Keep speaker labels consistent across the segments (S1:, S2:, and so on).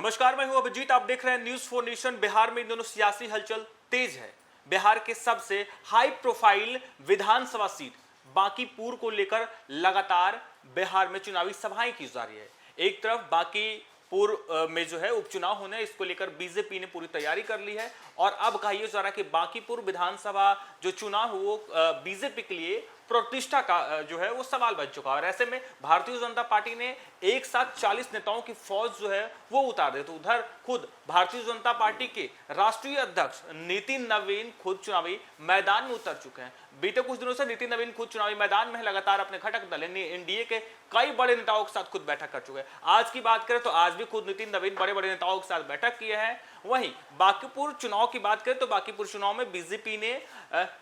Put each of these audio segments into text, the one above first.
S1: नमस्कार, मैं हूं अभिजीत। आप देख रहे हैं न्यूज फॉर नेशन। बिहार में इन दोनों सियासी हलचल तेज है। बिहार के सबसे हाई प्रोफाइल विधानसभा सीट बांकीपुर को लेकर लगातार बिहार में चुनावी सभाएं की जा रही है। एक तरफ बांकीपुर में जो है उपचुनाव होने हैं, इसको लेकर बीजेपी ने पूरी तैयारी कर ली है और अब कहा यह जा रहा है कि बांकीपुर विधानसभा जो चुनाव वो बीजेपी के लिए प्रतिष्ठा का जो है वो सवाल बन चुका है। और ऐसे में भारतीय जनता पार्टी ने एक साथ 40 नेताओं की फौज जो है वो उतार दी। तो उधर खुद भारतीय जनता पार्टी के राष्ट्रीय अध्यक्ष नितिन नवीन खुद चुनावी मैदान में उतर चुके हैं। बीते कुछ दिनों से नितिन नवीन खुद चुनावी मैदान में लगातार अपने घटक दल एनडीए के कई बड़े नेताओं के साथ खुद बैठक कर चुके हैं। आज की बात करें तो आज भी खुद नितिन नवीन बड़े बड़े नेताओं के साथ बैठक किए हैं। वहीं बांकीपुर चुनाव की बात करें तो बांकीपुर चुनाव में बीजेपी ने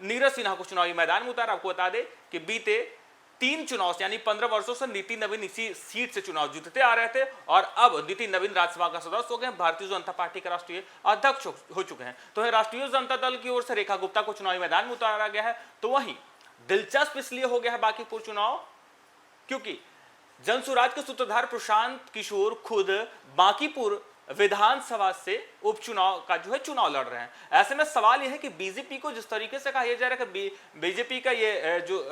S1: नीरज सिन्हा को चुनावी मैदान में उतारा। आपको बता दें कि बीते 3 चुनाव से यानी 15 वर्षों से नितिन नवीन इसी सीट से चुनाव जीतते आ रहे थे और अब नितिन नवीन राज्यसभा का सदस्य हो गए, भारतीय जनता पार्टी के राष्ट्रीय अध्यक्ष हो चुके हैं। तो राष्ट्रीय जनता दल की ओर से रेखा गुप्ता को चुनावी मैदान में उतारा गया है। तो वहीं दिलचस्प इसलिए हो गया है बांकीपुर चुनाव क्योंकि जनसुराज के सूत्रधार प्रशांत किशोर खुद बांकीपुर विधानसभा से उपचुनाव का जो है चुनाव लड़ रहे हैं। ऐसे में सवाल यह है कि बीजेपी को जिस तरीके से कहा जा रहा है कि बीजेपी का ये जो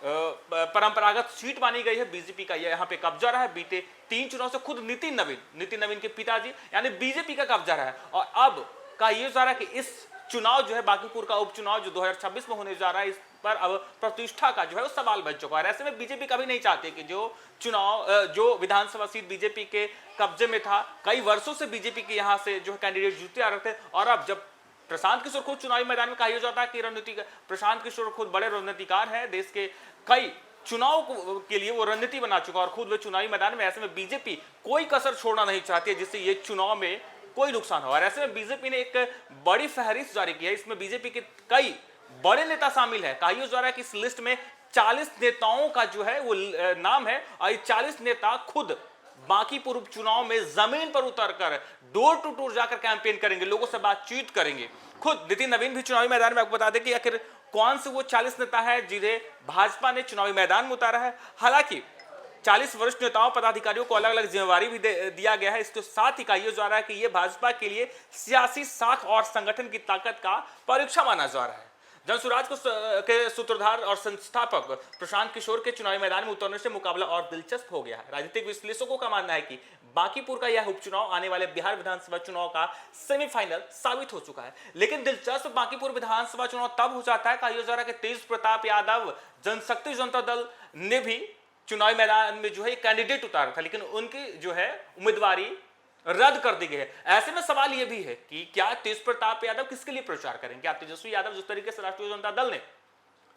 S1: परंपरागत सीट मानी गई है, बीजेपी का ये यहाँ पे कब्जा रहा है। बीते 3 चुनाव से खुद नितिन नवीन के पिताजी यानी बीजेपी का कब्जा रहा है और अब कहा यह जा रहा है कि इस चुनाव जो है बांकीपुर का उपचुनाव जो 2026 में होने जा रहा है, इस पर अब प्रतिष्ठा का जो है वो सवाल बन चुका है। ऐसे में बीजेपी कभी नहीं चाहती कि जो विधानसभा सीट बीजेपी के कब्जे में था, कई वर्षों से बीजेपी के यहाँ से जो है कैंडिडेट जीतते आ रहे थे और अब जब प्रशांत किशोर खुद चुनावी मैदान में कहा जाता है कि रणनीति प्रशांत किशोर खुद बड़े रणनीतिकार हैं, देश के कई चुनाव के लिए वो रणनीति बना चुका और खुद वे चुनावी मैदान में। ऐसे में बीजेपी कोई कसर छोड़ना नहीं चाहती है जिससे ये चुनाव में कोई नुकसान हो। और ऐसे में बीजेपी ने एक बड़ी फहरिस्त जारी की है। इसमें बीजेपी के कई बड़े नेता शामिल है। कहा जा रहा है कि इस लिस्ट में 40 नेताओं का जो है वो नाम है और ये 40 नेता खुद बांकीपुर उपचुनाव में जमीन पर उतरकर डोर टू डोर जाकर कैंपेन करेंगे, लोगों से बातचीत करेंगे। खुद नितिन नवीन भी चुनावी मैदान में, आपको बता दें कि आखिर कौन से वो 40 नेता है जिन्हें भाजपा ने चुनावी मैदान में उतारा है। हालांकि 40 वरिष्ठ नेताओं पदाधिकारियों को अलग अलग जिम्मेवारी भी दिया गया है। इसके साथ ही कहा जा रहा है कि यह भाजपा के लिए सियासी साख और संगठन की ताकत का परीक्षा माना जा रहा है। जनसुराज के सूत्रधार और संस्थापक प्रशांत किशोर के चुनावी मैदान में उतरने से मुकाबला और दिलचस्प हो गया है। राजनीतिक विश्लेषकों का मानना है कि बांकीपुर का यह उपचुनाव आने वाले बिहार विधानसभा चुनाव का सेमीफाइनल साबित हो चुका है। लेकिन दिलचस्प बांकीपुर विधानसभा चुनाव तब हो जाता है, कहा जा रहा है कि तेज प्रताप यादव जनशक्ति जनता दल ने भी चुनावी मैदान में जो है कैंडिडेट उतारा था, लेकिन उनकी जो है उम्मीदवारी रद्द कर दी गई है। ऐसे में सवाल यह भी है कि क्या तेज प्रताप यादव किसके लिए प्रचार करेंगे? क्या तेजस्वी यादव जिस तरीके से राष्ट्रीय जनता दल ने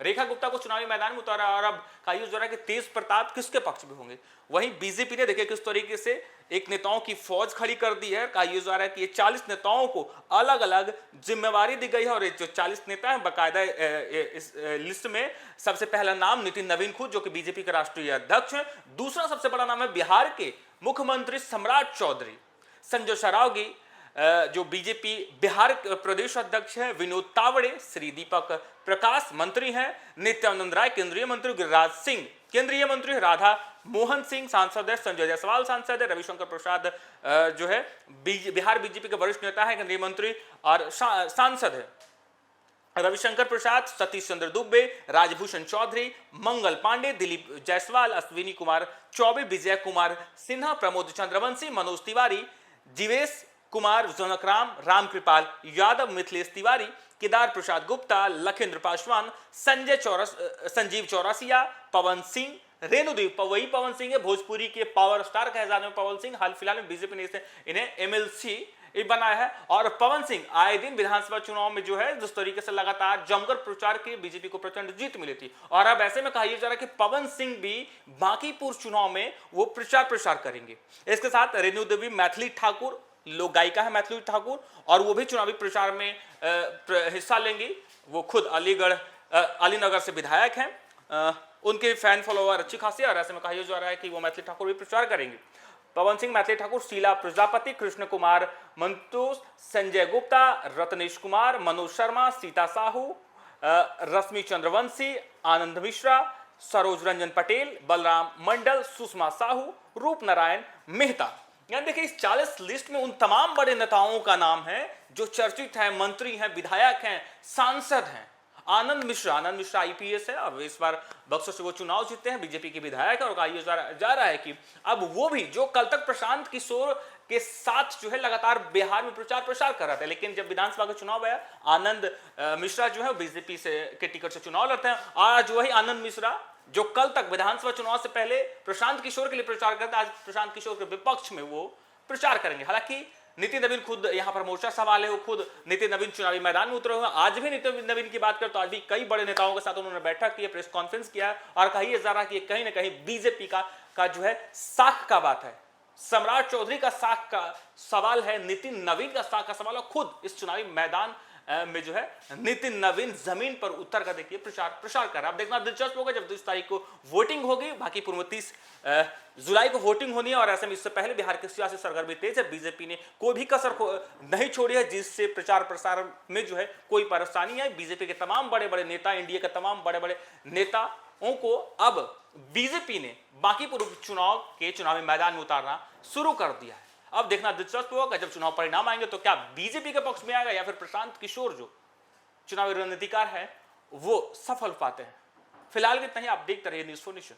S1: रेखा गुप्ता को चुनावी मैदान में उतारा और अब कहा जा रहा है कि तेज प्रताप किसके पक्ष में होंगे? वहीं बीजेपी ने देखिए किस तरीके से एक नेताओं की फौज खड़ी कर दी है। कहा जा रहा है कि ये 40 नेताओं को अलग अलग जिम्मेवारी दी गई है और जो 40 नेता हैं बाकायदा इस लिस्ट में सबसे पहला नाम नितिन नवीन खुद जो कि बीजेपी के राष्ट्रीय अध्यक्ष हैं। दूसरा सबसे बड़ा नाम है बिहार के मुख्यमंत्री सम्राट चौधरी। संजय सरावगी जो बीजेपी बिहार प्रदेश अध्यक्ष है, विनोद तावड़े, श्री दीपक प्रकाश मंत्री हैं, नित्यानंद राय केंद्रीय मंत्री, गिरिराज सिंह केंद्रीय मंत्री, राधा मोहन सिंह सांसद है, संजय जायसवाल सांसद है, रविशंकर प्रसाद जो है बिहार बीजेपी के वरिष्ठ नेता है, केंद्रीय मंत्री और सांसद है। रविशंकर प्रसाद, सतीश चंद्र दुबे, राजभूषण चौधरी, मंगल पांडे, दिलीप जायसवाल, अश्विनी कुमार चौबे, विजय कुमार सिन्हा, प्रमोद चंद्रवंशी, मनोज तिवारी, जीवेश कुमार, जनकराम, रामकृपाल यादव, मिथिलेश तिवारी, केदार प्रसाद गुप्ता, लखेंद्र पासवान, संजीव चौरसिया, पवन सिंह, रेणुदेव वही पवन सिंह है, भोजपुरी के पावर स्टार कहे जाने पवन सिंह। हाल फिलहाल में बीजेपी ने इन्हें एमएलसी बनाया है और पवन सिंह आए दिन विधानसभा चुनाव में जो है जिस तरीके से लगातार जमकर प्रचार किए, बीजेपी को प्रचंड जीत मिली थी और अब ऐसे में कहा जा रहा है कि पवन सिंह भी बांकीपुर चुनाव में वो प्रचार करेंगे। इसके साथ रेणु देवी मैथिली ठाकुर, लोक गायिका है मैथिली ठाकुर, और वो भी चुनावी प्रचार में हिस्सा लेंगी। वो खुद अलीनगर से विधायक हैं, उनके फैन फॉलोअर अच्छी खासी है और ऐसे में कहा जा रहा है कि वो मैथिली ठाकुर भी प्रचार करेंगे। पवन सिंह, मैथिली ठाकुर, शीला प्रजापति, कृष्ण कुमार मंतोष, संजय गुप्ता, रत्नेश कुमार, मनोज शर्मा, सीता साहू, रश्मि चंद्रवंशी, आनंद मिश्रा, सरोज रंजन पटेल, बलराम मंडल, सुषमा साहू, रूप नारायण मेहता, यानी देखिए इस 40 लिस्ट में उन तमाम बड़े नेताओं का नाम है जो चर्चित है, मंत्री हैं, विधायक हैं, सांसद हैं। आनंद मिश्रा आईपीएस है, अब इस बार बक्सर से वो चुनाव जीतते हैं, बीजेपी के विधायक है और कहा जा रहा है कि अब वो भी जो कल तक प्रशांत किशोर के साथ जो है लगातार बिहार में प्रचार प्रसार कर रहा था, लेकिन जब विधानसभा का चुनाव आया, आनंद मिश्रा जो है बीजेपी से के टिकट से चुनाव लड़ते हैं। आज वही आनंद मिश्रा जो कल तक विधानसभा चुनाव से पहले प्रशांत किशोर के लिए प्रचार करते, आज प्रशांत किशोर के विपक्ष में वो प्रचार करेंगे। हालांकि नितिन नवीन खुद यहां पर मोर्चा संभाले, वो खुद नितिन नवीन चुनावी मैदान में उतरे हुए। आज भी नितिन नवीन की बात करें तो आज भी कई बड़े नेताओं के साथ उन्होंने बैठक की, प्रेस कॉन्फ्रेंस किया और कही जा रहा कि कहीं ना कहीं बीजेपी का जो है साख का बात है। सम्राट चौधरी का साख का सवाल है, नितिन नवीन का साख का सवाल है। खुद इस चुनावी मैदान में जो है नितिन नवीन जमीन पर उतर कर देखिए प्रसार कर रहा है। अब देखना दिलचस्प होगा जब 20 तारीख को वोटिंग होगी, बाकी पूर्व 30 जुलाई को वोटिंग होनी है और ऐसे में इससे पहले बिहार की सियासी सरगर्मी तेज है। बीजेपी ने कोई भी कसर नहीं छोड़ी है जिससे प्रचार प्रसार में जो है कोई परेशानी है। बीजेपी के तमाम बड़े बड़े नेता, एनडीए के तमाम बड़े बड़े नेताओं को अब बीजेपी ने बाकी पूर्व चुनाव के चुनावी मैदान में उतारना शुरू कर दिया है। अब देखना दिलचस्प होगा जब चुनाव परिणाम आएंगे तो क्या बीजेपी के पक्ष में आएगा या फिर प्रशांत किशोर जो चुनावी रणनीतिकार है वो सफल पाते हैं। फिलहाल इतना ही, आप देखते रहिए न्यूज़4 नेशन।